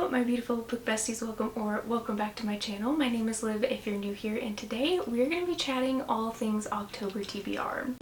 Hello my beautiful book besties, welcome back to my channel. My name is Liv if you're new here, and today we're going to be chatting all things October TBR.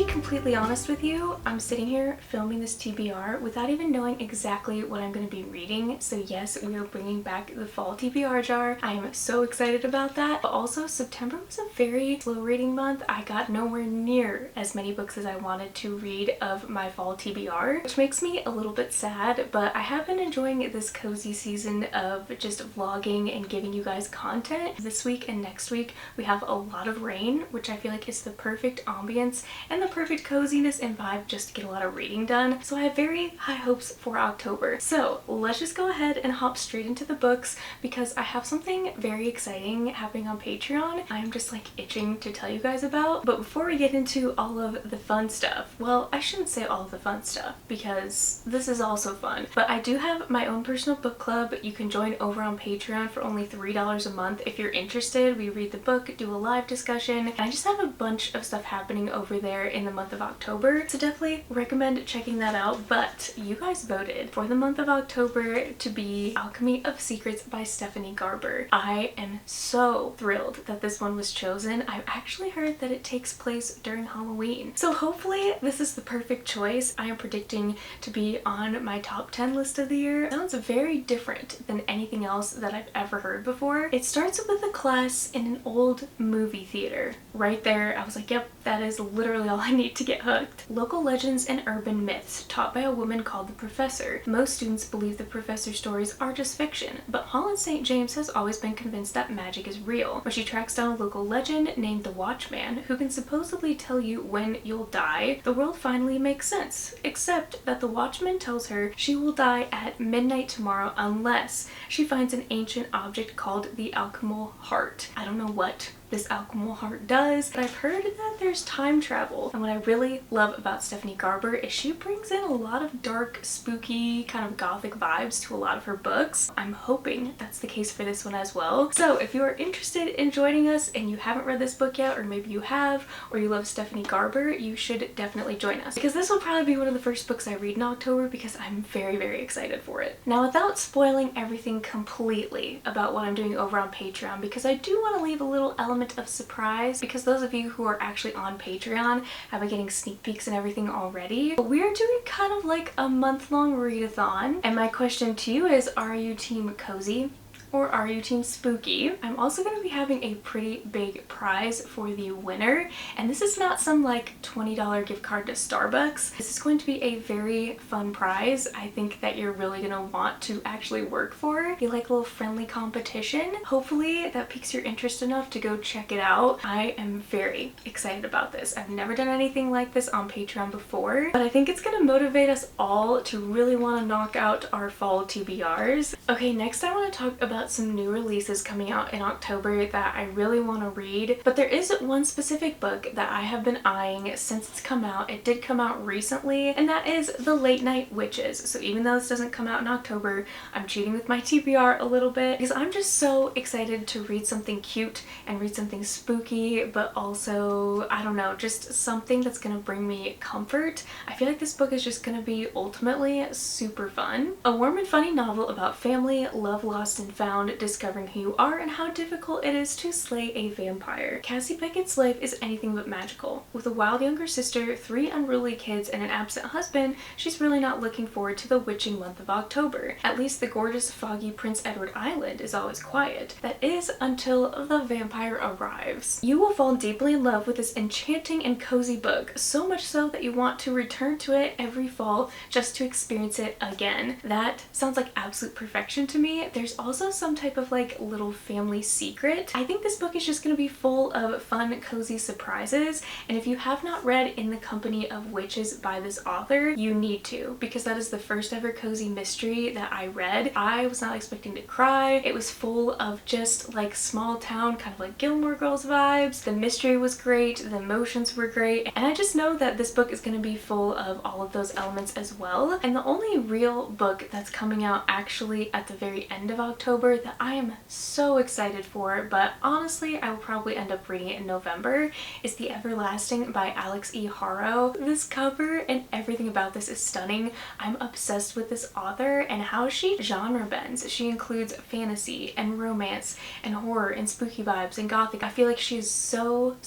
Completely honest with you, I'm sitting here filming this TBR without even knowing exactly what I'm going to be reading. So yes, we are bringing back the fall TBR jar. I am so excited about that. But also, September was a very slow reading month. I got nowhere near as many books as I wanted to read of my fall TBR, which makes me a little bit sad, but I have been enjoying this cozy season of just vlogging and giving you guys content. This week and next week we have a lot of rain, which I feel like is the perfect ambience and the perfect coziness and vibe just to get a lot of reading done. So I have very high hopes for October. So let's just go ahead and hop straight into the books because I have something very exciting happening on Patreon I'm just like itching to tell you guys about. But before we get into all of the fun stuff, well, I shouldn't say all of the fun stuff because this is also fun, but I do have my own personal book club. You can join over on Patreon for only $3 a month if you're interested. We read the book, do a live discussion, and I just have a bunch of stuff happening over there in the month of October, so definitely recommend checking that out. But you guys voted for the month of October to be Alchemy of Secrets by Stephanie Garber. I am so thrilled that this one was chosen. I've actually heard that it takes place during Halloween, so hopefully this is the perfect choice. I am predicting to be on my top 10 list of the year. It sounds very different than anything else that I've ever heard before. It starts with a class in an old movie theater. Right there, I was like, yep, that is literally all I need to get hooked. Local legends and urban myths taught by a woman called the Professor. Most students believe the Professor's stories are just fiction, but Holland St. James has always been convinced that magic is real. When she tracks down a local legend named the Watchman, who can supposedly tell you when you'll die, the world finally makes sense. Except that the Watchman tells her she will die at midnight tomorrow unless she finds an ancient object called the alchemical heart. I don't know what this alchemical heart does, but I've heard that there's time travel. And what I really love about Stephanie Garber is she brings in a lot of dark, spooky, kind of gothic vibes to a lot of her books. I'm hoping that's the case for this one as well. So if you are interested in joining us and you haven't read this book yet, or maybe you have, or you love Stephanie Garber, you should definitely join us, because this will probably be one of the first books I read in October because I'm very, very excited for it. Now, without spoiling everything completely about what I'm doing over on Patreon, because I do want to leave a little element of surprise, because those of you who are actually on Patreon have been getting sneak peeks and everything already. But we're doing kind of like a month-long readathon, and my question to you is, are you team cozy or are you team spooky? I'm also going to be having a pretty big prize for the winner, and this is not some like $20 gift card to Starbucks. This is going to be a very fun prize. I think that you're really going to want to actually work for. Be like a little friendly competition. Hopefully that piques your interest enough to go check it out. I am very excited about this. I've never done anything like this on Patreon before, but I think it's going to motivate us all to really want to knock out our fall TBRs. Okay, next I want to talk about some new releases coming out in October that I really want to read, but there is one specific book that I have been eyeing since it's come out. It did come out recently, and that is The Late Night Witches. So even though this doesn't come out in October, I'm cheating with my TBR a little bit because I'm just so excited to read something cute and read something spooky, but also, I don't know, just something that's gonna bring me comfort. I feel like this book is just gonna be ultimately super fun. A warm and funny novel about family, love lost and found, discovering who you are, and how difficult it is to slay a vampire. Cassie Beckett's life is anything but magical. With a wild younger sister, 3 unruly kids, and an absent husband, she's really not looking forward to the witching month of October. At least the gorgeous, foggy Prince Edward Island is always quiet. That is until the vampire arrives. You will fall deeply in love with this enchanting and cozy book, so much so that you want to return to it every fall just to experience it again. That sounds like absolute perfection to me. There's also some type of like little family secret. I think this book is just going to be full of fun, cozy surprises, and if you have not read In the Company of Witches by this author, you need to, because that is the first ever cozy mystery that I read. I was not expecting to cry. It was full of just like small town, kind of like Gilmore Girls vibes. The mystery was great, the emotions were great, and I just know that this book is going to be full of all of those elements as well. And the only real book that's coming out actually at the very end of October October that I am so excited for, but honestly I will probably end up reading it in November, is The Everlasting by Alex E. Harrow. This cover and everything about this is stunning. I'm obsessed with this author and how she genre bends. She includes fantasy and romance and horror and spooky vibes and gothic. I feel like she is so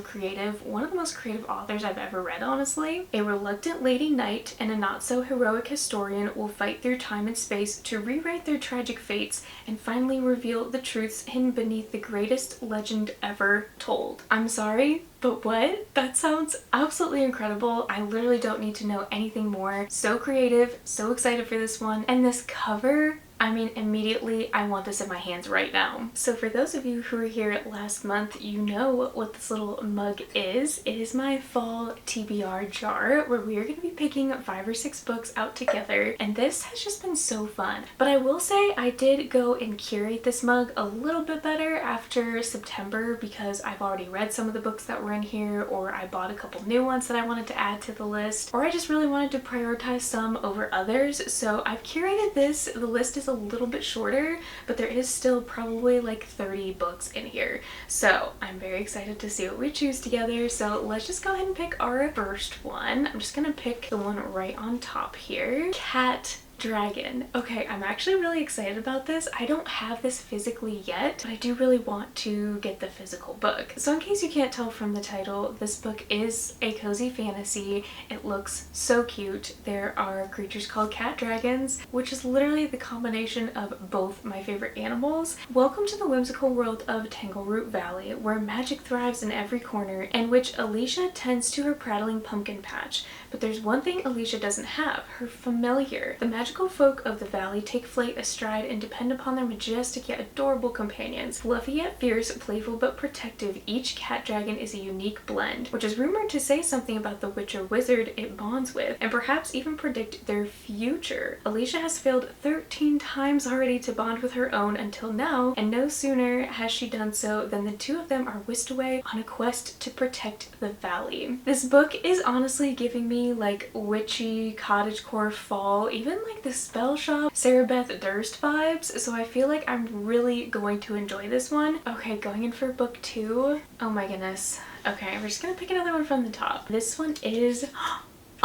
creative. One of the most creative authors I've ever read, honestly. A reluctant lady knight and a not-so-heroic historian will fight through time and space to rewrite their tragic fates and finally reveal the truths hidden beneath the greatest legend ever told. I'm sorry, but what? That sounds absolutely incredible. I literally don't need to know anything more. So creative, so excited for this one. And this cover, I mean, immediately I want this in my hands right now. So for those of you who were here last month, you know what this little mug is. It is my fall TBR jar where we are going to be picking 5 or 6 books out together, and this has just been so fun. But I will say I did go and curate this mug a little bit better after September because I've already read some of the books that were in here, or I bought a couple new ones that I wanted to add to the list, or I just really wanted to prioritize some over others. So I've curated this. The list is a little bit shorter, but there is still probably like 30 books in here. So I'm very excited to see what we choose together. So let's just go ahead and pick our first one. I'm just gonna pick the one right on top here. Cat Dragon. Okay, I'm actually really excited about this. I don't have this physically yet, but I do really want to get the physical book. So in case you can't tell from the title, this book is a cozy fantasy. It looks so cute. There are creatures called cat dragons, which is literally the combination of both my favorite animals. Welcome to the whimsical world of Tangleroot Valley, where magic thrives in every corner, and which Alicia tends to her prattling pumpkin patch. But there's one thing Alicia doesn't have, her familiar. The magical folk of the valley take flight astride and depend upon their majestic yet adorable companions. Fluffy yet fierce, playful but protective, each cat dragon is a unique blend, which is rumored to say something about the witch or wizard it bonds with, and perhaps even predict their future. Alicia has failed 13 times already to bond with her own until now, and no sooner has she done so than the two of them are whisked away on a quest to protect the valley. This book is honestly giving me like witchy cottagecore fall, even like the Spell Shop Sarah Beth Durst vibes, so I feel like I'm really going to enjoy this one. Okay, going in for book 2. Oh my goodness. Okay, we're just gonna pick another one from the top. This one is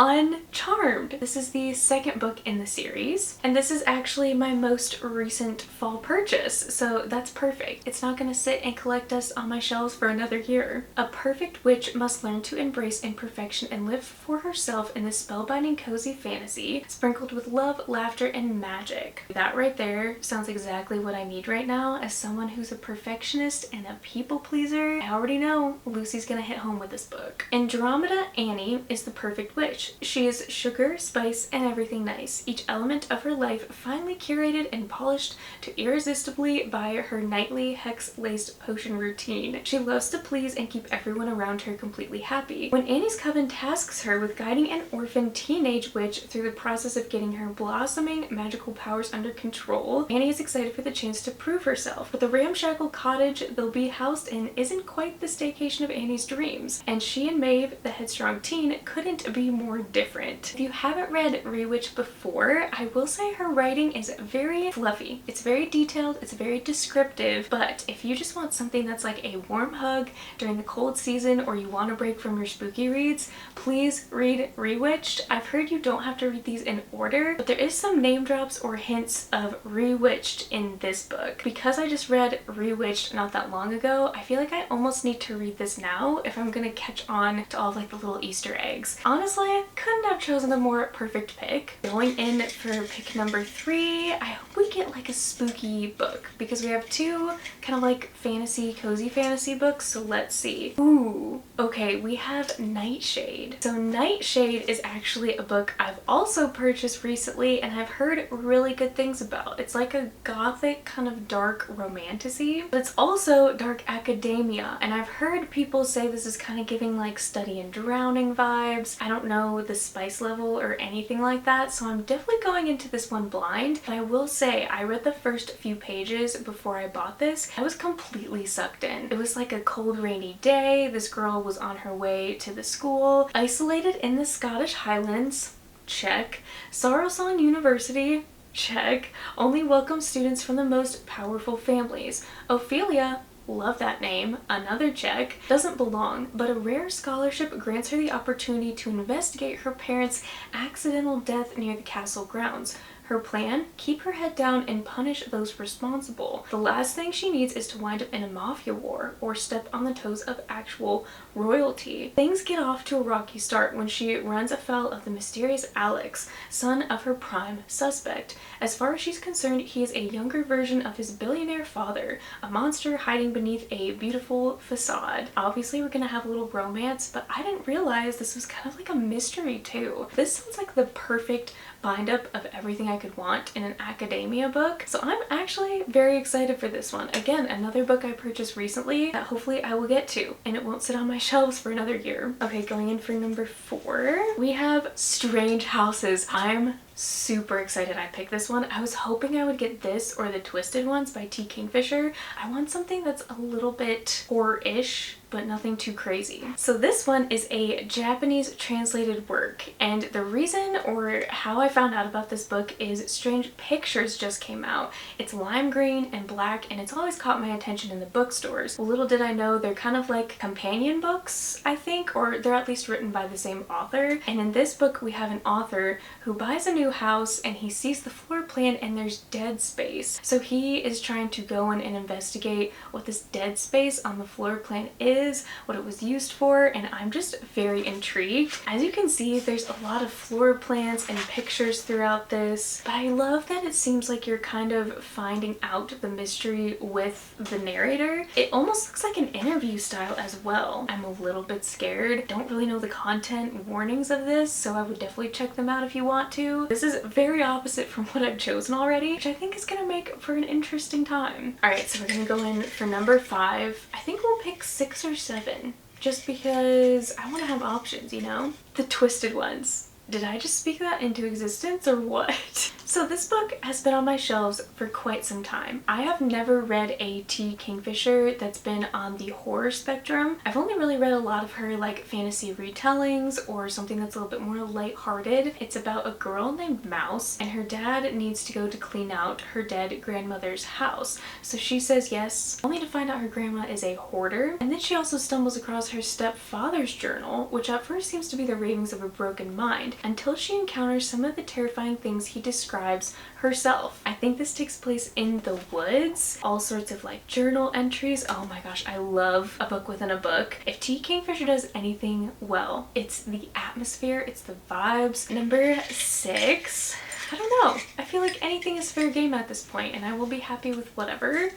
Uncharmed. This is the second book in the series, and this is actually my most recent fall purchase, so that's perfect. It's not gonna sit and collect dust on my shelves for another year. A perfect witch must learn to embrace imperfection and live for herself in this spellbinding cozy fantasy sprinkled with love, laughter, and magic. That right there sounds exactly what I need right now as someone who's a perfectionist and a people pleaser. I already know Lucy's gonna hit home with this book. Andromeda Annie is the perfect witch. She is sugar, spice, and everything nice, each element of her life finely curated and polished to irresistibly by her nightly hex-laced potion routine. She loves to please and keep everyone around her completely happy. When Annie's coven tasks her with guiding an orphan teenage witch through the process of getting her blossoming magical powers under control, Annie is excited for the chance to prove herself. But the ramshackle cottage they'll be housed in isn't quite the staycation of Annie's dreams, and she and Maeve, the headstrong teen, couldn't be more different. If you haven't read Rewitch before, I will say her writing is very fluffy. It's very detailed, it's very descriptive, but if you just want something that's like a warm hug during the cold season, or you want a break from your spooky reads, please read Rewitched. I've heard you don't have to read these in order, but there is some name drops or hints of Rewitched in this book. Because I just read Rewitched not that long ago, I feel like I almost need to read this now if I'm gonna catch on to all of like the little Easter eggs. Honestly, couldn't have chosen a more perfect pick. Going in for pick number 3, I hope we get like a spooky book because we have 2 kind of like fantasy, cozy fantasy books, so let's see. Ooh, okay, we have Nightshade. So Nightshade is actually a book I've also purchased recently and I've heard really good things about. It's like a gothic kind of dark romantasy, but it's also dark academia, and I've heard people say this is kind of giving like Study in Drowning vibes. I don't know the spice level or anything like that, so I'm definitely going into this one blind. But I will say I read the first few pages before I bought this. I was completely sucked in. It was like a cold rainy day. This girl was on her way to the school, isolated in the Scottish Highlands, check. Sorrowsong University, check. Only welcomes students from the most powerful families. Ophelia, love that name, another check. Doesn't belong, but a rare scholarship grants her the opportunity to investigate her parents' accidental death near the castle grounds. Her plan? Keep her head down and punish those responsible. The last thing she needs is to wind up in a mafia war or step on the toes of actual royalty. Things get off to a rocky start when she runs afoul of the mysterious Alex, son of her prime suspect. As far as she's concerned, he is a younger version of his billionaire father, a monster hiding beneath a beautiful facade. Obviously, we're gonna have a little romance, but I didn't realize this was kind of like a mystery too. This sounds like the perfect bind up of everything I could want in an academia book. So I'm actually very excited for this one. Again, another book I purchased recently that hopefully I will get to and it won't sit on my shelves for another year. Okay, going in for number 4, we have Strange Houses. I'm super excited I picked this one. I was hoping I would get this or The Twisted Ones by T. Kingfisher. I want something that's a little bit horror-ish, but nothing too crazy. So this one is a Japanese translated work, and the reason or how I found out about this book is Strange Pictures just came out. It's lime green and black, and it's always caught my attention in the bookstores. Well, little did I know they're kind of like companion books, I think, or they're at least written by the same author. And in this book we have an author who buys a new house and he sees the floor plan and there's dead space. So he is trying to go in and investigate what this dead space on the floor plan is, what it was used for, and I'm just very intrigued. As you can see, there's a lot of floor plans and pictures throughout this, but I love that it seems like you're kind of finding out the mystery with the narrator. It almost looks like an interview style as well. I'm a little bit scared. Don't really know the content warnings of this, so I would definitely check them out if you want to. This is very opposite from what I've chosen already, which I think is gonna make for an interesting time. Alright, so we're gonna go in for number 5. I think we'll pick 6 or 7, just because I want to have options, you know? The Twisted Ones. Did I just speak that into existence or what? So this book has been on my shelves for quite some time. I have never read a T. Kingfisher that's been on the horror spectrum. I've only really read a lot of her like fantasy retellings or something that's a little bit more lighthearted. It's about a girl named Mouse and her dad needs to go to clean out her dead grandmother's house. So she says yes, only to find out her grandma is a hoarder. And then she also stumbles across her stepfather's journal, which at first seems to be the ravings of a broken mind, until she encounters some of the terrifying things he describes herself. I think this takes place in the woods. All sorts of like journal entries. Oh my gosh, I love a book within a book. If T. Kingfisher does anything well, it's the atmosphere, it's the vibes. Number 6. I don't know. I feel like anything is fair game at this point and I will be happy with whatever.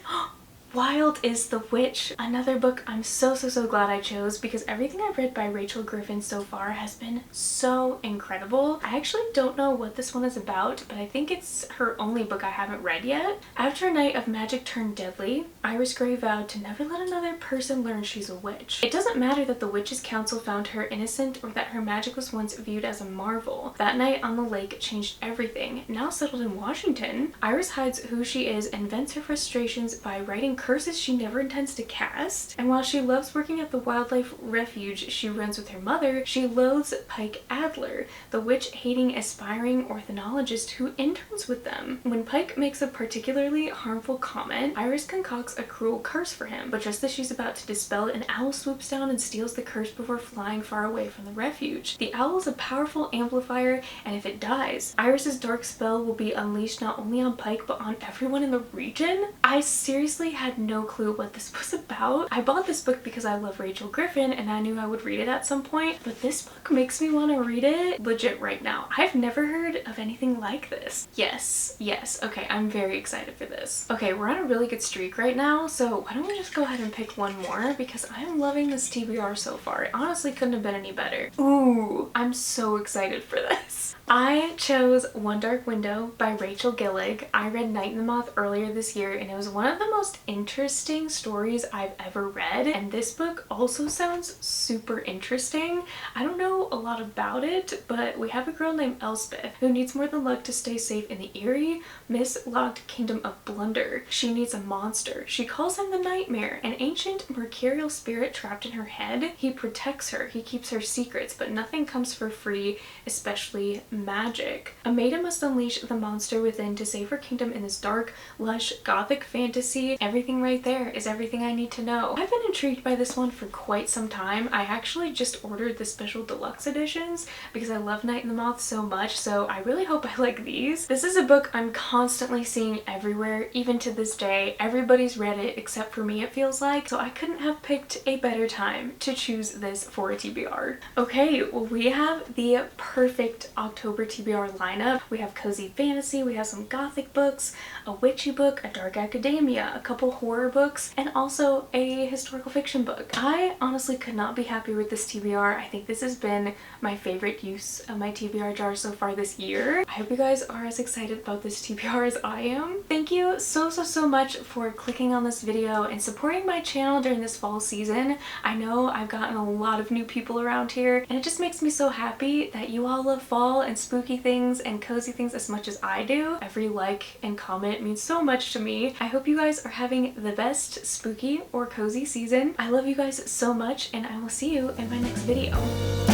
Wild is the Witch, another book I'm so glad I chose because everything I've read by Rachel Griffin so far has been so incredible. I actually don't know what this one is about, but I think it's her only book I haven't read yet. After a night of magic turned deadly, Iris Grey vowed to never let another person learn she's a witch. It doesn't matter that the witch's council found her innocent or that her magic was once viewed as a marvel. That night on the lake changed everything. Now settled in Washington, Iris hides who she is and vents her frustrations by writing curses she never intends to cast. And while she loves working at the wildlife refuge she runs with her mother, she loathes Pike Adler, the witch-hating aspiring ornithologist who interns with them. When Pike makes a particularly harmful comment, Iris concocts a cruel curse for him, but just as she's about to dispel it, an owl swoops down and steals the curse before flying far away from the refuge. The owl is a powerful amplifier, and if it dies, Iris's dark spell will be unleashed not only on Pike but on everyone in the region. I seriously had no clue what this was about. I bought this book because I love Rachel Griffin and I knew I would read it at some point, but this book makes me want to read it legit right now. I've never heard of anything like this. Yes, okay, I'm very excited for this. Okay, we're on a really good streak right now, so why don't we just go ahead and pick one more because I'm loving this TBR so far. It honestly couldn't have been any better. Ooh, I'm so excited for this. I chose One Dark Window by Rachel Gillig. I read Night in the Moth earlier this year and it was one of the most interesting stories I've ever read, and this book also sounds super interesting. I don't know a lot about it, but we have a girl named Elspeth who needs more than luck to stay safe in the eerie, mislocked kingdom of Blunder. She needs a monster. She calls him the Nightmare, an ancient mercurial spirit trapped in her head. He protects her, he keeps her secrets, but nothing comes for free, especially magic. A maiden must unleash the monster within to save her kingdom in this dark, lush, gothic fantasy. Everything right there is everything I need to know. I've been intrigued by this one for quite some time. I actually just ordered the special deluxe editions because I love Night in the Moth so much, so I really hope I like these. This is a book I'm constantly seeing everywhere, even to this day. Everybody's read it except for me, it feels like, so I couldn't have picked a better time to choose this for a TBR. Okay, well, we have the perfect October TBR lineup. We have cozy fantasy, we have some gothic books, a witchy book, a dark academia, a couple horror books, and also a historical fiction book. I honestly could not be happier with this TBR. I think this has been my favorite use of my TBR jar so far this year. I hope you guys are as excited about this TBR as I am. Thank you so much for clicking on this video and supporting my channel during this fall season. I know I've gotten a lot of new people around here, and it just makes me so happy that you all love fall and spooky things and cozy things as much as I do. Every like and comment means so much to me. I hope you guys are having the best spooky or cozy season. I love you guys so much, and I will see you in my next video.